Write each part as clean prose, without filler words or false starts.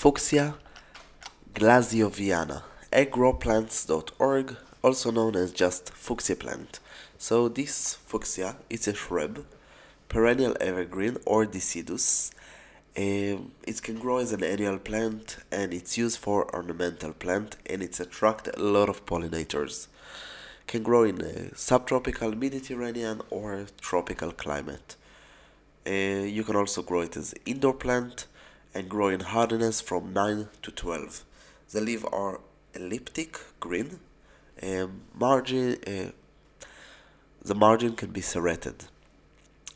Fuchsia glazioviana, agrowplants.org, also known as just Fuchsia plant. So this Fuchsia is a shrub, perennial evergreen or deciduous. It can grow as an annual plant and it's used for ornamental plant and it's attract a lot of pollinators. Can grow in a subtropical, Mediterranean or tropical climate. You can also grow it as indoor plant and grow in hardiness from 9 to 12. The leaves are elliptic, green. Margin, the margin can be serrated.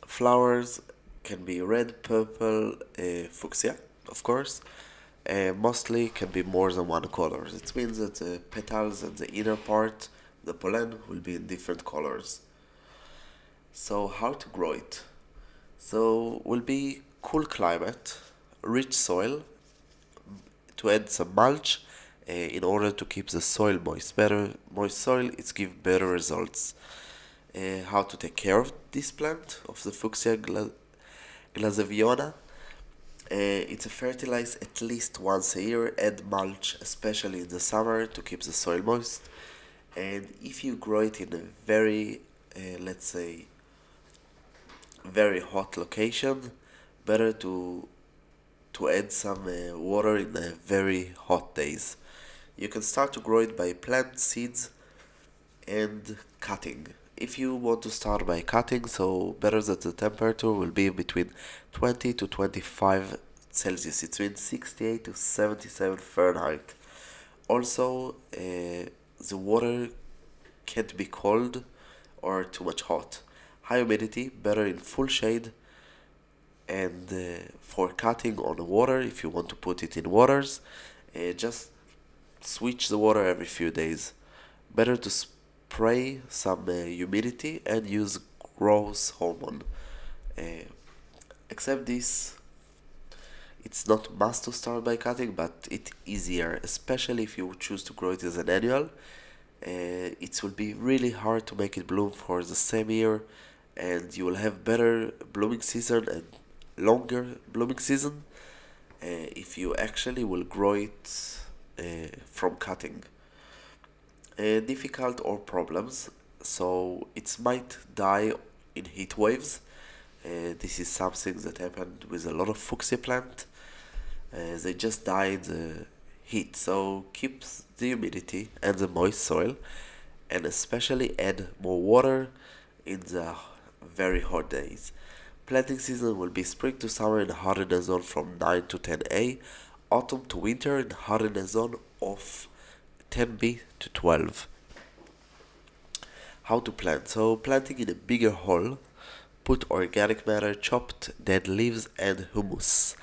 Flowers can be red, purple, fuchsia, of course. Mostly can be more than one color. It means that the petals and the inner part, the pollen, will be in different colors. So how to grow it? So will be cool climate, rich soil, to add some mulch in order to keep the soil moist. Better moist soil it gives better results. How to take care of this plant of the Fuchsia glazioviana? It's a fertilize at least once a year. Add mulch, especially in the summer, to keep the soil moist. And if you grow it in a very, let's say, very hot location, better to add some water in very hot days. You can start to grow it by plant seeds and cutting. If you want to start by cutting, so better that the temperature will be between 20 to 25 Celsius. It's between 68 to 77 Fahrenheit. Also, the water can't be cold or too much hot. High humidity, better in full shade, and for cutting on the water, if you want to put it in waters, just switch the water every few days. Better to spray some humidity and use growth hormone. Uh, Except this, it's not must to start by cutting, but it's easier, especially if you choose to grow it as an annual. It will be really hard to make it bloom for the same year, and you will have better blooming season and longer blooming season if you actually will grow it from cutting. Difficult or problems, so it might die in heat waves. This is something that happened with a lot of fuchsia plant. They just die in the heat, so keep the humidity and the moist soil, and especially add more water in the very hot days. Planting season will be spring to summer in hardiness zone from 9 to 10A, autumn to winter in hardiness zone of 10B to 12. How to plant? So planting in a bigger hole, put organic matter, chopped dead leaves and humus.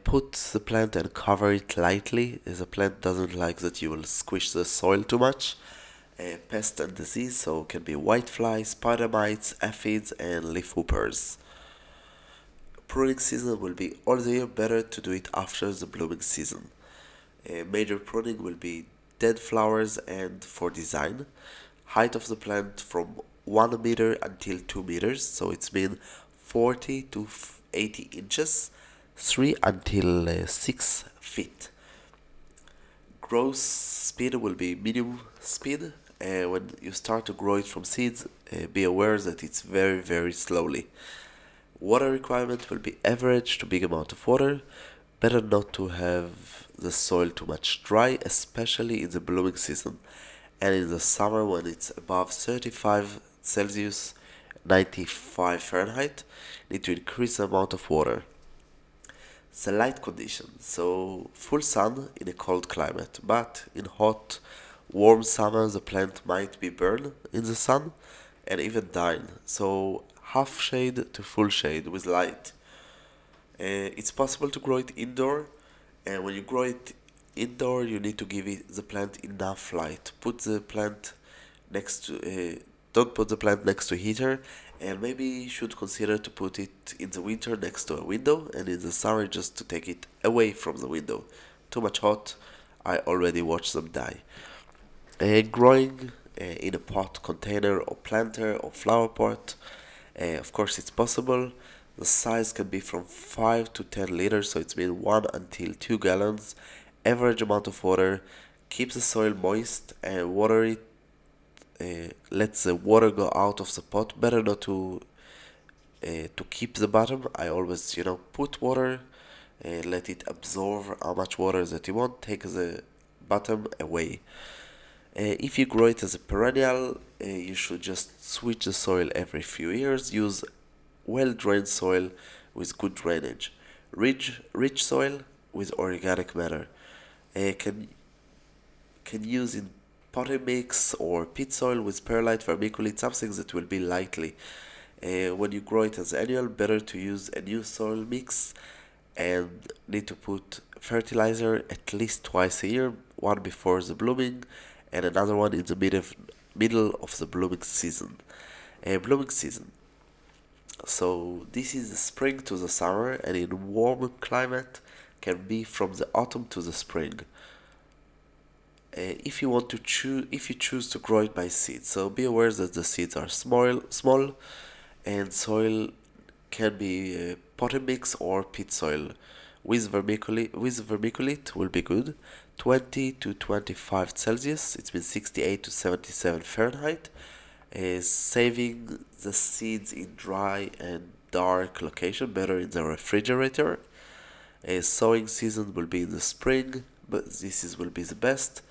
Put the plant and cover it lightly, as the plant doesn't like that you will squish the soil too much. Pest and disease, so can be whiteflies, spider mites, aphids, and leaf hoppers. Pruning season will be all the year, better to do it after the blooming season. Major pruning will be dead flowers and for design. Height of the plant from 1 meter until 2 meters, so it's mean 40 to 80 inches, 3 until 6 feet. Growth speed will be medium speed. When you start to grow it from seeds, be aware that it's very slowly. Water requirement will be average to big amount of water. Better not to have the soil too much dry, especially in the blooming season. And in the summer when it's above 35 Celsius, 95 Fahrenheit, need to increase the amount of water. The light conditions, so full sun in a cold climate, but in hot, warm summer the plant might be burned in the sun and even dying. So half shade to full shade with light. It's possible to grow it indoor, and when you grow it indoor, you need to give the plant enough light. Put the plant next to, don't put the plant next to a heater, and maybe you should consider to put it in the winter next to a window, and in the summer just to take it away from the window. Too much hot, I already watched them die. Growing in a pot, container, or planter, or flower pot, of course it's possible, The size can be from 5 to 10 liters, so it's mean 1 until 2 gallons. Average amount of water. Keeps the soil moist and water it. Lets the water go out of the pot. Better not to keep the bottom. I always, put water, let it absorb how much water that you want. Take the bottom away. If you grow it as a perennial, you should just switch the soil every few years. Use well-drained soil with good drainage. Rich soil with organic matter. Can use in potting mix or pit soil with perlite vermiculite, something that will be lightly. When you grow it as annual, better to use a new soil mix and need to put fertilizer at least twice a year, one before the blooming and another one in the middle of the blooming season. Blooming season. So this is the spring to the summer, and in warm climate can be from the autumn to the spring. If you choose to grow it by seed, so be aware that the seeds are small, and soil can be potting mix or pit soil. With vermiculite will be good. 20 to 25 Celsius, it means 68 to 77 Fahrenheit. Saving the seeds in dry and dark location, better in the refrigerator. Sowing season will be in the spring, but will be the best.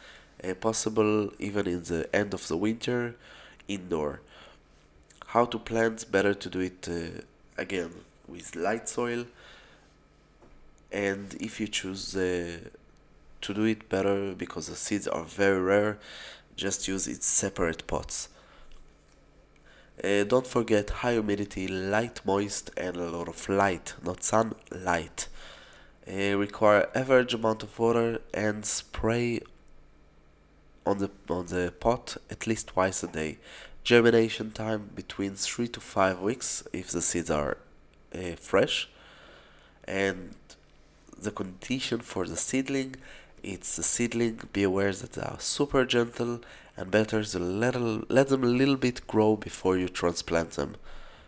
Possible even in the end of the winter, indoor. How to plant? Better to do it again with light soil. And if you choose to do it better because the seeds are very rare, just use it separate pots. Don't forget high humidity, light moist, and a lot of light, not sun, light. Require average amount of water and spray on the pot at least twice a day. Germination time between 3 to 5 weeks if the seeds are fresh. And the condition for the seedling, it's the seedling, be aware that they are super gentle and better to let them a little bit grow before you transplant them.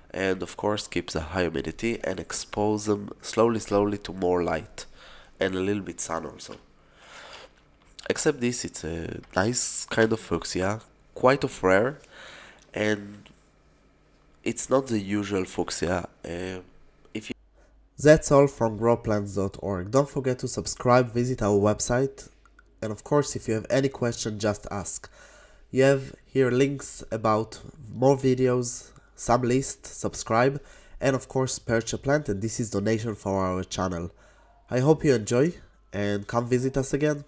And of course keep the high humidity and expose them slowly to more light and a little bit sun also. Except this, it's a nice kind of fuchsia, quite of rare, and it's not the usual fuchsia. If you That's all from growplants.org. Don't forget to subscribe, visit our website, and of course, if you have any question, just ask. You have here links about more videos, some list, subscribe, and of course, purchase a plant, and this is donation for our channel. I hope you enjoy, and come visit us again.